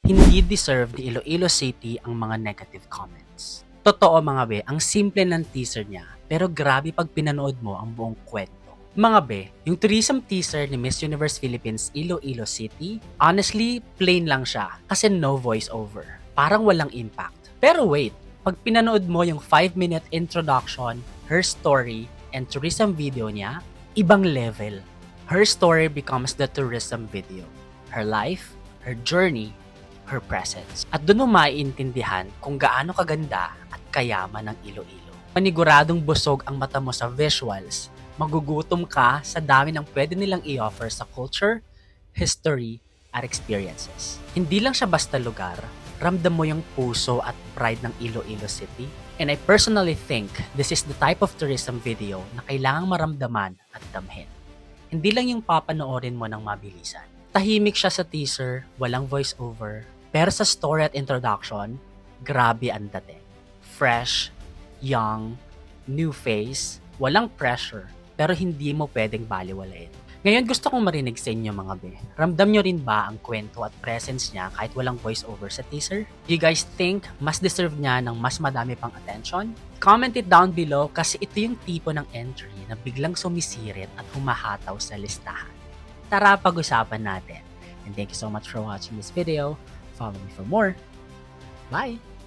Hindi deserve ni Iloilo City ang mga negative comments. Totoo mga be, ang simple ng teaser niya, pero grabe pag pinanood mo ang buong kwento. Mga be, yung tourism teaser ni Miss Universe Philippines Iloilo City, honestly, plain lang siya kasi no voice over. Parang walang impact. Pero wait, pag pinanood mo yung 5-minute introduction, her story, and tourism video niya, ibang level. Her story becomes the tourism video. Her life, her journey, her presence. At doon mo maiintindihan kung gaano kaganda at kayaman ng Iloilo. Paniguradong busog ang mata mo sa visuals, magugutom ka sa dami ng pwede nilang i-offer sa culture, history, at experiences. Hindi lang siya basta lugar, ramdam mo yung puso at pride ng Iloilo City. And I personally think this is the type of tourism video na kailangang maramdaman at damhin. Hindi lang yung papanoorin mo ng mabilisan. Tahimik siya sa teaser, walang voice-over, pero sa story at introduction, grabe ang dating. Fresh, young, new face, walang pressure, pero hindi mo pwedeng baliwalain. Ngayon gusto kong marinig sa inyo mga be. Ramdam nyo rin ba ang kwento at presence niya kahit walang voice-over sa teaser? Do you guys think mas deserve niya ng mas madami pang attention? Comment it down below kasi ito yung tipo ng entry na biglang sumisirit at humahataw sa listahan. Tara pag-usapan natin. And thank you so much for watching this video. Follow me for more. Bye!